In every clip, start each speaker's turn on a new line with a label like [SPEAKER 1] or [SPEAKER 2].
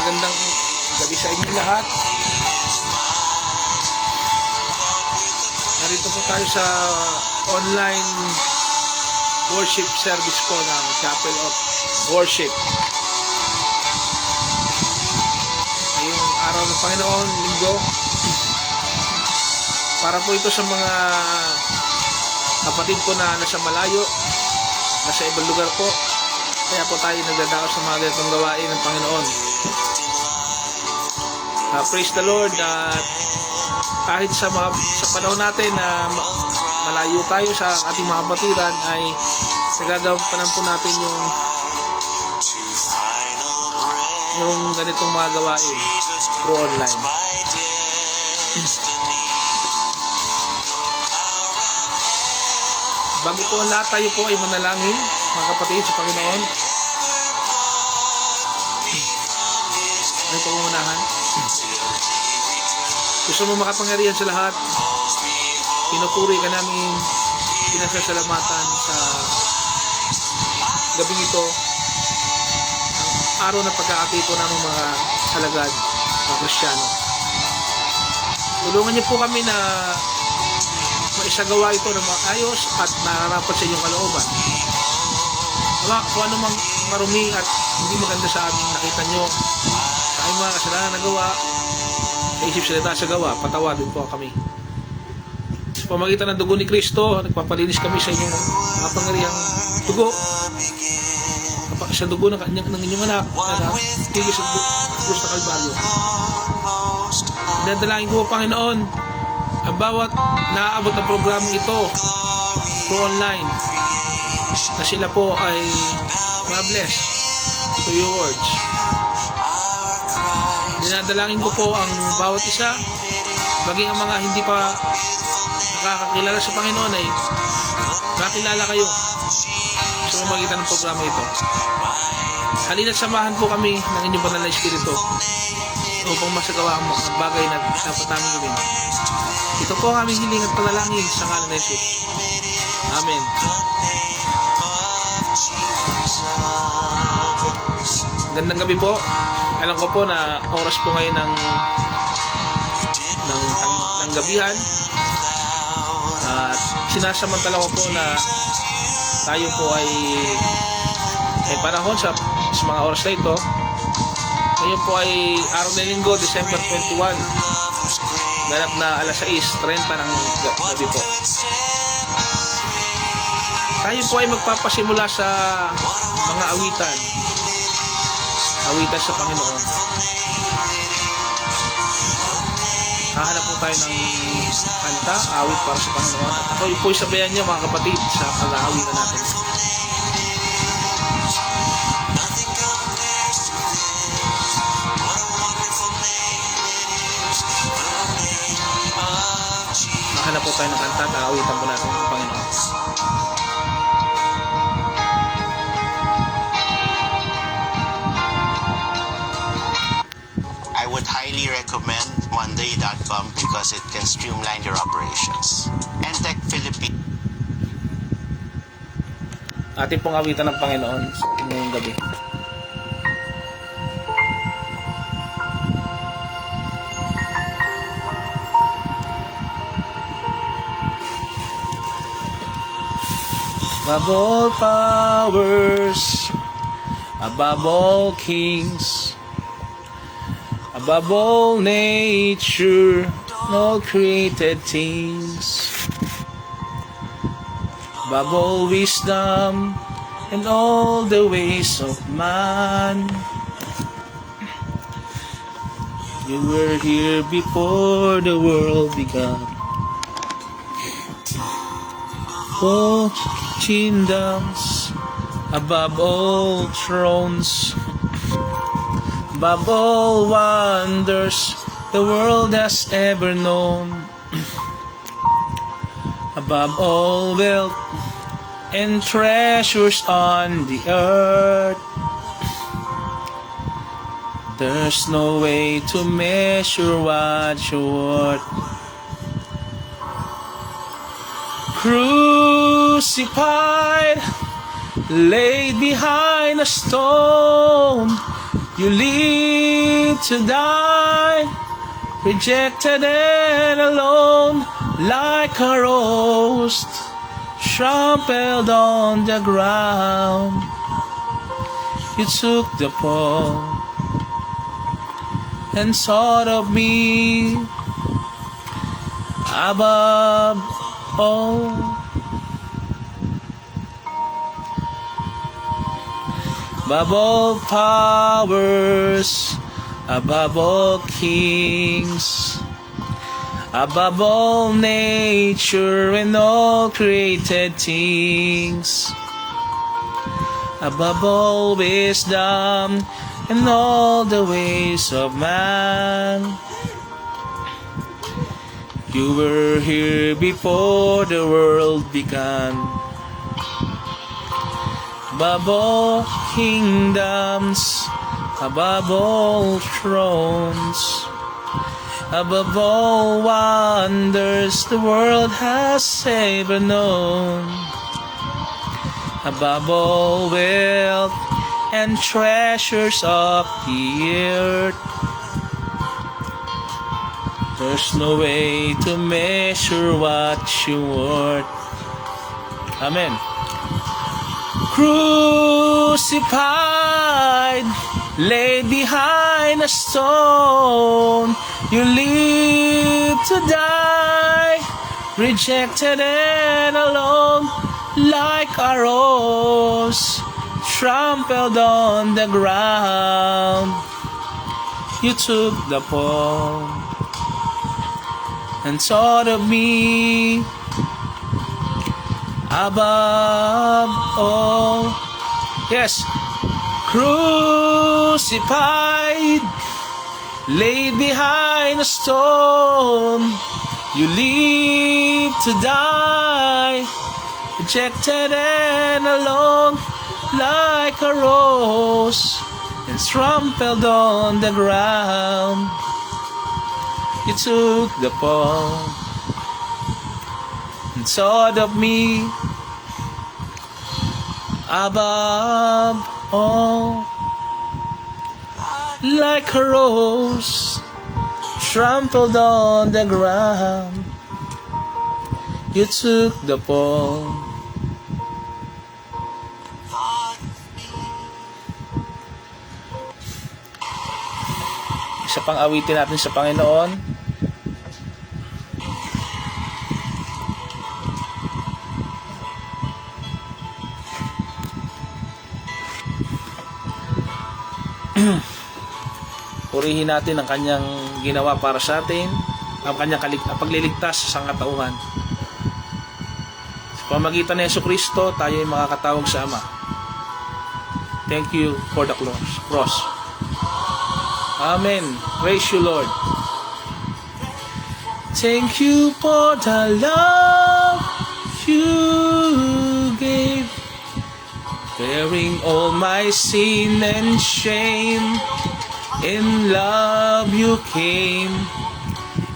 [SPEAKER 1] magandang gabi sa inyo lahat. Narito po tayo sa online worship service ko ng Chapel of Worship. Ngayong araw ng Panginoon, linggo. Para po ito sa mga kapatid ko na nasa malayo, nasa ibang lugar po. Kaya po tayo nagdadaos sa mga ganitong gawain ng Panginoon. Praise the Lord. Kahit sa panahon natin na malayo tayo sa ating mga kapatiran, ay nagagampanan po natin yung ganitong mga gawain through online. Bago po ang lahat, tayo po ay manalangin, mga kapatid, sa Panginoon. Ano po umunahan? Gusto mo makapangyarihan sa lahat, pinupuri ka namin, pinasasalamatan sa gabing ito, ang araw na pagkakatipo ng mga alagad, mga Kristiyano. Tulungan niyo po kami na maisagawa ito ng maayos at nararapat sa inyong kalooban. Kung ano mang marumi at hindi maganda sa aming nakita nyo, sa aming mga kasalanan na gawa, sa isip, salita, sa gawa, patawadin po kami. Sa pamagitan ng dugo ni Kristo, nagpapalinis kami sa inyong mapangyarihang dugo, sa dugo ng inyong anak na tigil sa krus na Kalbaryo. Dinadalangin ko, Panginoon, ang bawat naaabot ng programang ito through online, na sila po ay ma-bless to your words. Dinadalangin ko po ang bawat isa, maging ang mga hindi pa nakakakilala sa Panginoon, ay makilala kayo sa pamamagitan ng programa ito. Halina't samahan po kami ng inyong banal na Espiritu upang masagawa ang mga bagay na dapat namin gawin. Ito po ang aming hiling at panalangin sa ngalan ni Jesus. Amen. Gandang gabi po. Alam ko po na oras po ngayon ng gabihan. At sinasamantala ko po na tayo po ay panahon sa mga oras na ito. Ngayon po ay araw na linggo, December 21. Ganap na alas 6:30 ng gabi po. Tayo po ay magpapasimula sa mga awitan sa Panginoon. Hahanap po tayo ng kanta, awit para sa Panginoon. At ako po sabayan niyo, mga kapatid, sa pag-aawitan natin. Hahanap po tayo ng kanta at aawitan po natin ang Panginoon.
[SPEAKER 2] I would highly recommend Monday.com because it can streamline your operations. And Tech Philippines.
[SPEAKER 1] Ating pong awitan ng Panginoon ngayong gabi. Above all powers, above all kings, above all nature, all created things, above all wisdom and all the ways of man, you were here before the world began. All kingdoms, above all thrones, above all wonders the world has ever known, above all wealth and treasures on the earth, there's no way to measure what you're worth. Crucified, laid behind a stone, You live to die, rejected and alone, like a rose trampled on the ground. You took the fall and thought of me above all. Above all powers, above all kings, above all nature and all created things, above all wisdom and all the ways of man. You were here before the world began. Above all kingdoms, above all thrones, above all wonders the world has ever known, above all wealth and treasures of the earth, there's no way to measure what you worth. Amen. Crucified, laid behind a stone, you live to die, rejected and alone, like a rose trampled on the ground. You took the fall and thought of me above all. Yes, crucified, laid behind a stone, you live to die, rejected and alone, like a rose and trampled on the ground. You took the fall and thought of me above all, like a rose trampled on the ground. You took the fall. Isa pang awitin natin sa Panginoon. Purihin natin ang kanyang ginawa para sa atin, ang kanyang pagliligtas sa sangkatauhan. Sa pamagitan ni Jesucristo, tayo ay makakatawag sa Ama. Thank you for the cross. Amen. Praise you, Lord. Thank you for the love you gave, bearing all my sin and shame. In love you came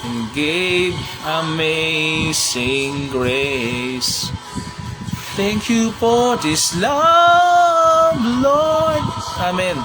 [SPEAKER 1] and gave amazing grace. Thank you for this love, Lord. Amen.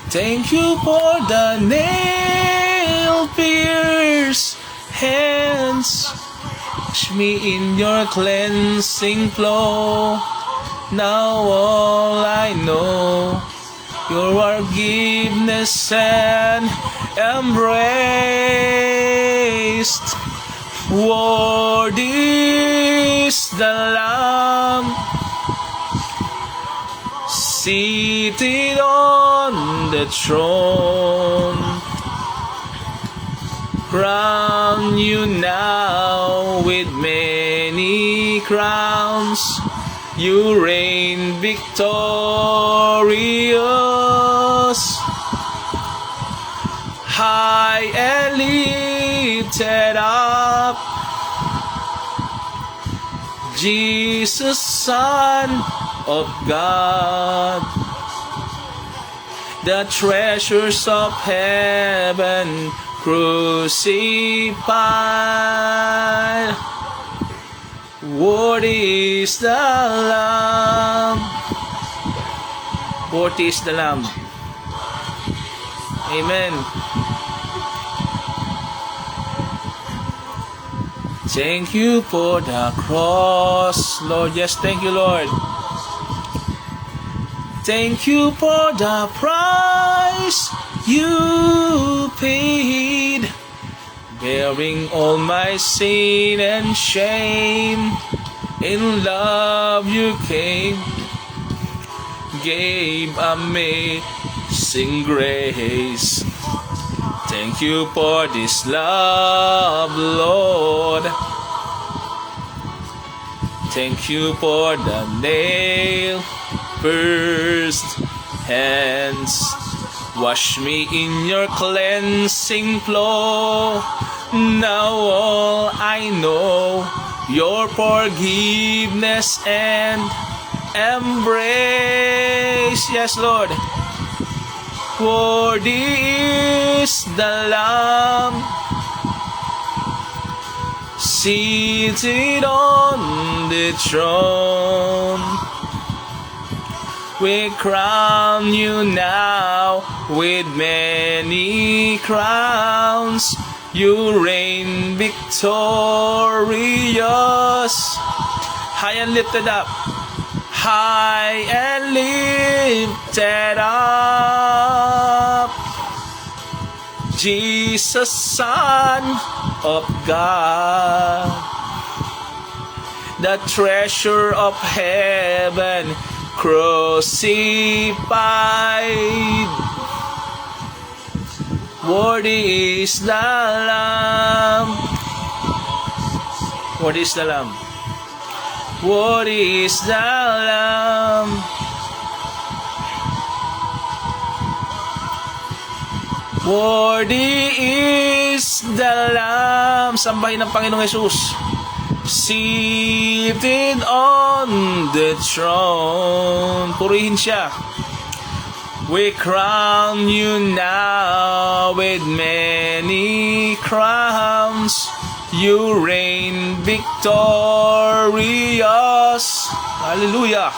[SPEAKER 1] Thank you for the nail-pierced hands. Wash me in your cleansing flow. Now all I know, your forgiveness and embraced. Worthy is the Lamb seated on the throne. Crown you now with many crowns. You reign victorious, high and lifted up, Jesus, Son of God. The treasures of heaven crucified. Worthy is the Lamb. Worthy is the Lamb. Amen. Thank you for the cross, Lord. Yes, thank you, Lord. Thank you for the price you paid, bearing all my sin and shame. In love you came, gave amazing grace. Thank you for this love, Lord. Thank you for the nail-pierced hands. Wash me in your cleansing flow. Now all I know, your forgiveness and embrace. Yes, Lord. Worthy is the Lamb seated on the throne. We crown you now with many crowns. You reign victorious. High and lifted up. High and lifted up. Jesus, Son of God, the treasure of heaven, crucified. Worthy is the Lamb. Worthy is the Lamb. Worthy is the Lamb. Worthy is the Lamb. Sambahin ng Panginoong Jesus. Seated on the throne. Purihin siya. We crown you now with many crowns. You reign victorious. Hallelujah.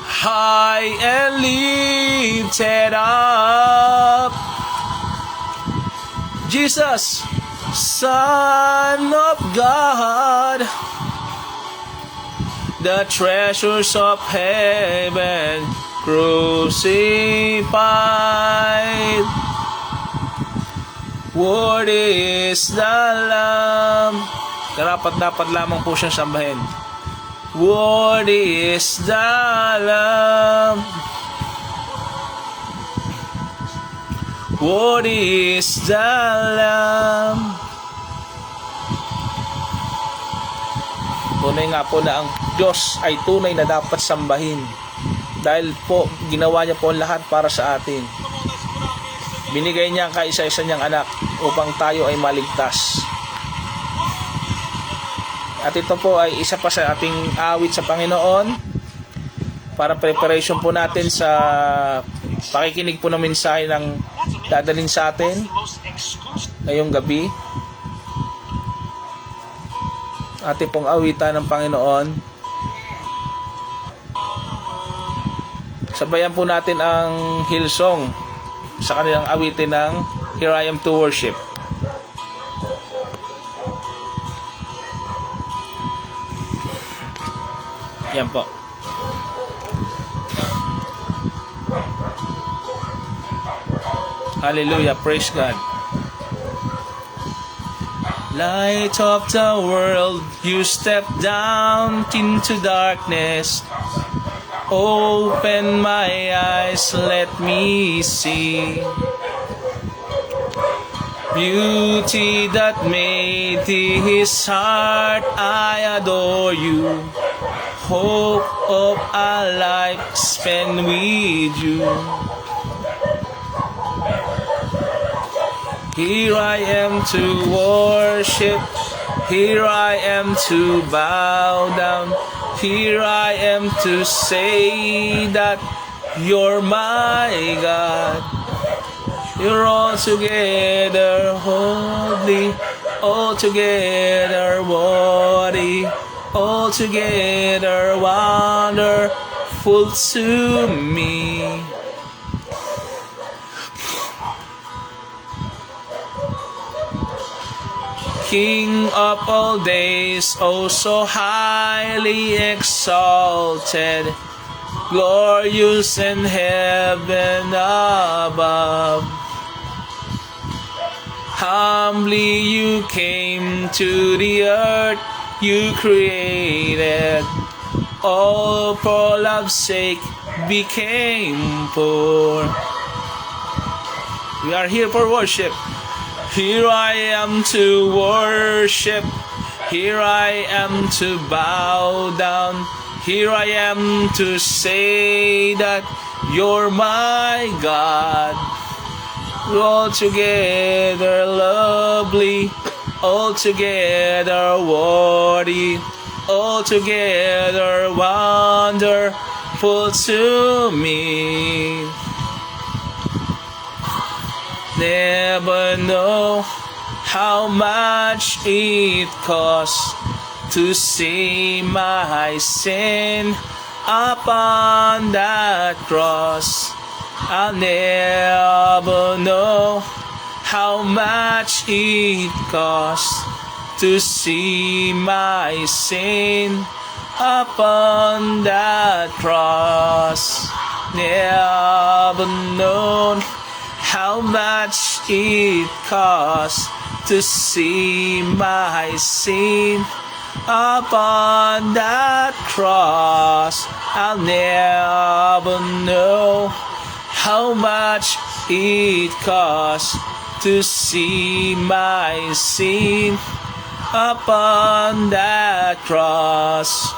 [SPEAKER 1] High and lifted up. Jesus, Son of God, the treasures of heaven, crucified. Worthy is the Lamb. Dapat lamang po siyang sambahin. Worthy is the Lamb. Worthy is the Lamb. Tunay nga po na ang Diyos ay tunay na dapat sambahin. Dahil po, ginawa niya po ang lahat para sa atin. Binigay niya ang kaisa-isa niyang anak upang tayo ay maligtas. At ito po ay isa pa sa ating awit sa Panginoon para preparation po natin sa pakikinig po ng mensahe ng dadalhin sa atin ngayong gabi. Ating pong awitan ng Panginoon. Sabayan po natin ang Hillsong sa kanilang awitin ng Here I Am to Worship. Yan po. Hallelujah, praise God. Light of the world, you step down into darkness. Open my eyes, let me see beauty that made his heart. I adore you. Hope of a life spent with you. Here I am to worship. Here I am to bow down. Here I am to say that you're my God. You're altogether holy, altogether worthy, altogether wonderful to me. King of all days, oh so highly exalted, glorious in heaven above. Humbly you came to the earth you created, all for love's sake became poor. We are here for worship. Here I am to worship. Here I am to bow down. Here I am to say that you're my God. Altogether lovely, altogether worthy, altogether wonderful to me. Never know how much it costs to see my sin upon that cross. I'll never know how much it costs to see my sin upon that cross. Never known how much it costs to see my sin upon that cross. I'll never know how much it costs to see my sin upon that cross.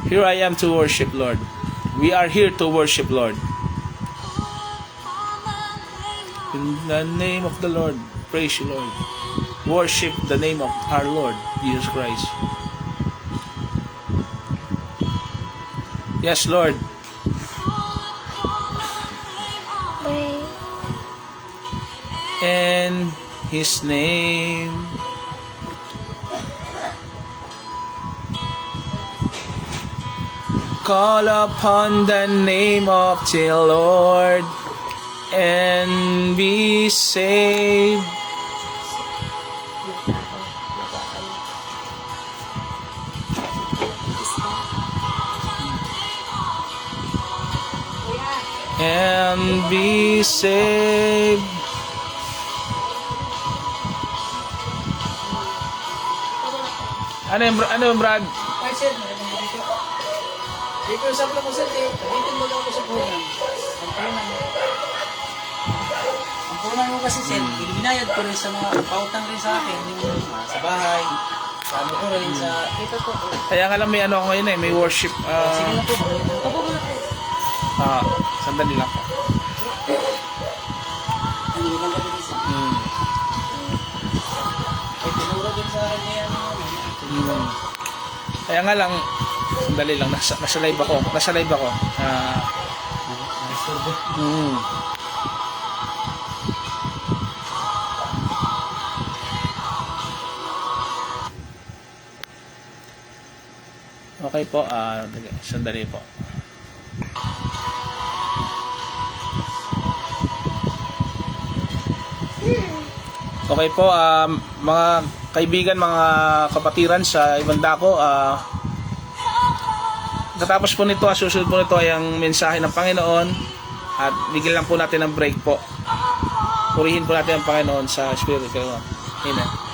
[SPEAKER 1] Here I am to worship, Lord. We are here to worship, Lord. In the name of the Lord, praise you, Lord. Worship the name of our Lord, Jesus Christ. Yes, Lord. In His name. Call upon the name of the Lord and be saved. And be saved. Ano yung Brad?
[SPEAKER 3] Ay, sir, dito usap lang ko sir, dito mo lang ako sa punan. Ang punan mo kasi sir, binayad ko rin sa mga pautang rin sa akin, yung sa bahay, sa ano ko rin sa, ito to.
[SPEAKER 1] Kaya nga lang may ano ako ngayon may worship.
[SPEAKER 3] Sige lang po, opo mo na po.
[SPEAKER 1] Sandali lang po.
[SPEAKER 3] Ano yung lang gabi sir? Ay, tinuro din sa akin niya,
[SPEAKER 1] Kaya nga lang, sandali lang, nasa live ako. Nasa live ako. Okay po, sandali po. Okay po, mga kaibigan, mga kapatiran sa ibang dako, katapos po nito, susunod po nito ay ang mensahe ng Panginoon at bigyan lang po natin ng break po. Purihin po natin ang Panginoon sa Espiritu. Amen.